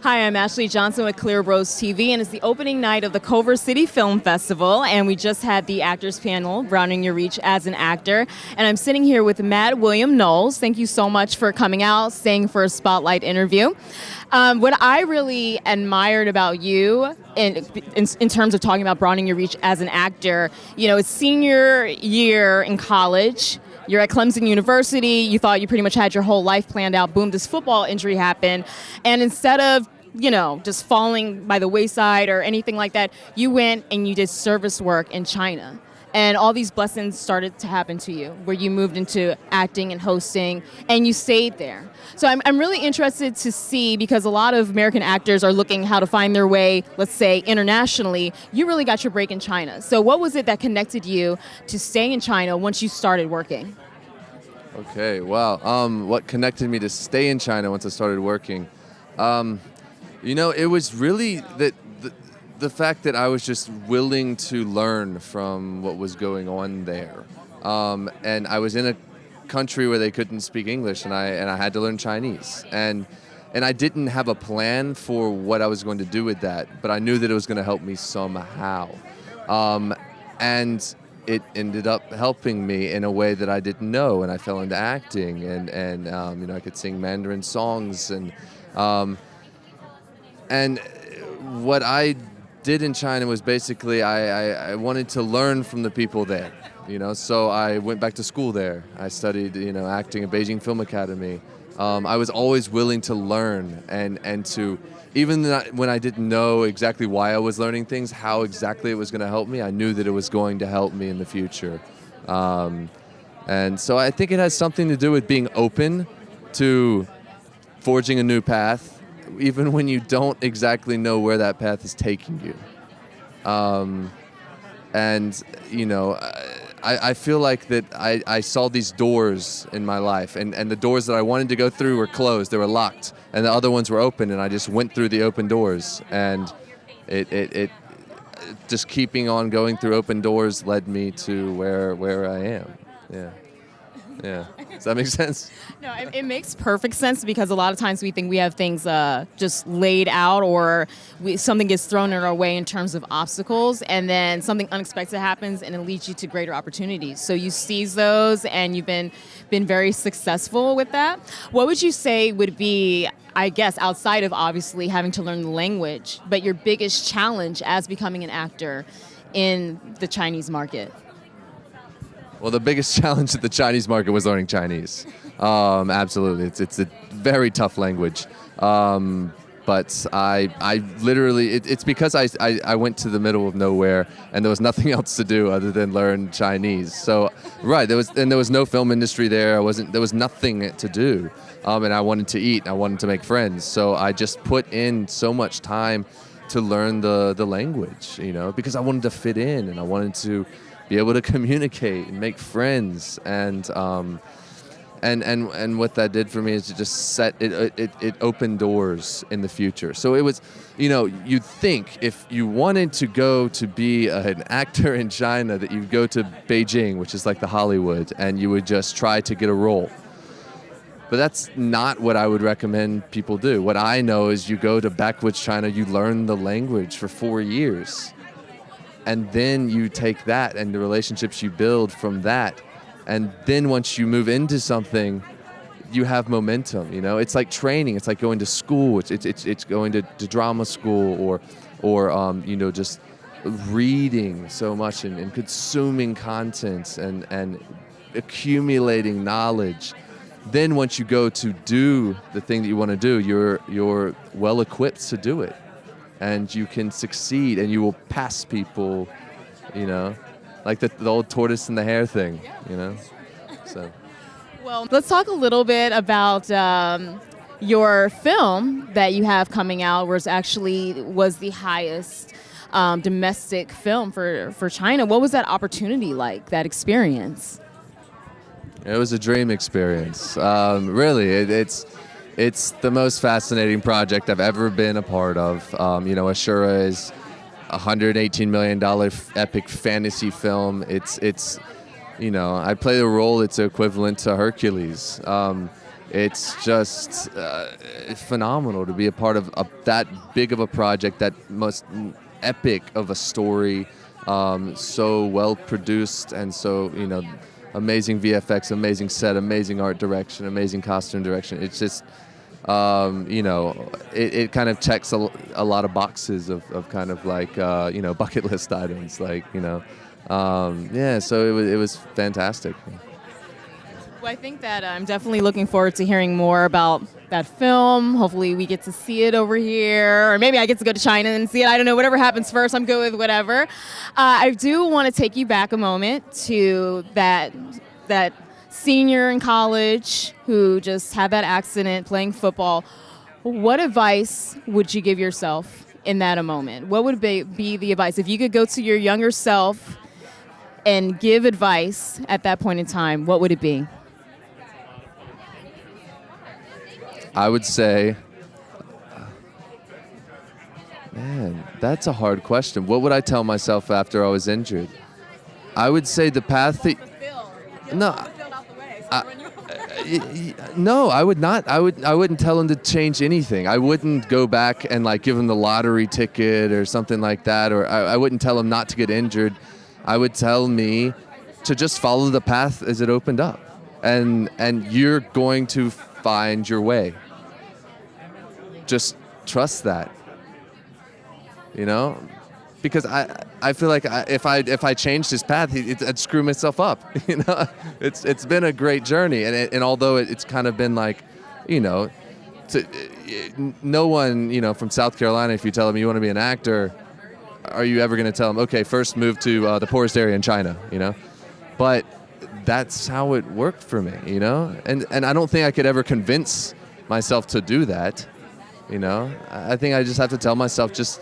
Hi, I'm Ashley Johnson with Clear Rose TV, and it's the opening night of the Culver City Film Festival, and we just had the actors panel, Broadening Your Reach as an Actor, and I'm sitting here with Matt William Knowles. Thank you so much for coming out, staying for a spotlight interview. What I really admired about you in terms of talking about broadening your reach as an actor, it's senior year in college. You're at Clemson University. You thought you pretty much had your whole life planned out. Boom, this football injury happened. And instead of, just falling by the wayside or anything like that, you went and you did service work in China. And all these blessings started to happen to you, where you moved into acting and hosting, and you stayed there. So I'm really interested to see, because a lot of American actors are looking how to find their way, let's say, internationally. You really got your break in China. So what was it that connected you to stay in China once you started working? Okay, wow. What connected me to stay in China once I started working? It was really the fact that I was just willing to learn from what was going on there. And I was in a country where they couldn't speak English, and I had to learn Chinese. And I didn't have a plan for what I was going to do with that, but I knew that it was going to help me somehow. And it ended up helping me in a way that I didn't know, and I fell into acting, and I could sing Mandarin songs, and what I did in China was basically I wanted to learn from the people there, so I went back to school there. I studied, acting at Beijing Film Academy. I was always willing to learn and to, even when I didn't know exactly why I was learning things, how exactly it was going to help me, I knew that it was going to help me in the future. And so I think it has something to do with being open to forging a new path, even when you don't exactly know where that path is taking you. I feel like that I saw these doors in my life, and the doors that I wanted to go through were closed, they were locked, and the other ones were open, and I just went through the open doors, and it just keeping on going through open doors led me to where I am. Yeah. Does that make sense? No, it makes perfect sense, because a lot of times we think we have things just laid out, or something gets thrown in our way in terms of obstacles, and then something unexpected happens and it leads you to greater opportunities. So you seize those, and you've been very successful with that. What would you say would be, I guess, outside of obviously having to learn the language, but your biggest challenge as becoming an actor in the Chinese market? Well, the biggest challenge at the Chinese market was learning Chinese. Absolutely. It's a very tough language. But I literally, it's because I went to the middle of nowhere, and there was nothing else to do other than learn Chinese. So, right, there was no film industry there. There was nothing to do. And I wanted to eat, and I wanted to make friends. So I just put in so much time to learn the language, because I wanted to fit in, and I wanted to be able to communicate and make friends, and what that did for me is to just it opened doors in the future. So it was, you'd think if you wanted to go to be an actor in China that you'd go to Beijing, which is like the Hollywood, and you would just try to get a role. But that's not what I would recommend people do. What I know is you go to backwoods China, you learn the language for 4 years. And then you take that and the relationships you build from that. And then once you move into something, you have momentum, It's like training. It's like going to school. It's going to drama school or just reading so much and consuming content and accumulating knowledge. Then once you go to do the thing that you want to do, you're well equipped to do it. And you can succeed, and you will pass people, like the old tortoise and the hare thing, So. Well, let's talk a little bit about your film that you have coming out, where it actually was the highest domestic film for China. What was that opportunity like, that experience? It was a dream experience. Really, it's the most fascinating project I've ever been a part of. Ashura is a $118 million epic fantasy film. It's I play the role that's equivalent to Hercules. It's just phenomenal to be a part of that big of a project, that most epic of a story, so well produced, and so, amazing VFX, amazing set, amazing art direction, amazing costume direction. It's just, it kind of checks a lot of boxes of kind of like, bucket list items, like, so it was fantastic. Well, I think that I'm definitely looking forward to hearing more about that film. Hopefully we get to see it over here, or maybe I get to go to China and see it. I don't know, whatever happens first, I'm good with whatever. I do want to take you back a moment to that senior in college who just had that accident playing football. What advice would you give yourself in that moment? What would be the advice? If you could go to your younger self and give advice at that point in time, what would it be? I would say, man, that's a hard question. What would I tell myself after I was injured? I would say the path that... No, I would not. I wouldn't tell him to change anything. I wouldn't go back and like give him the lottery ticket or something like that, or I wouldn't tell him not to get injured. I would tell me to just follow the path as it opened up, and you're going to find your way. Just trust that, because I feel like if I changed his path, I'd screw myself up. It's been a great journey, and although it's kind of been like, no one from South Carolina, if you tell them you want to be an actor, are you ever going to tell them, okay, first move to the poorest area in China, But that's how it worked for me, and I don't think I could ever convince myself to do that, I think I just have to tell myself, just,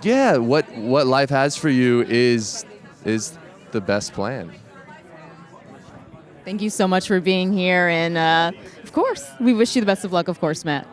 yeah, what life has for you is the best plan. Thank you so much for being here, and of course, we wish you the best of luck, of course, Matt.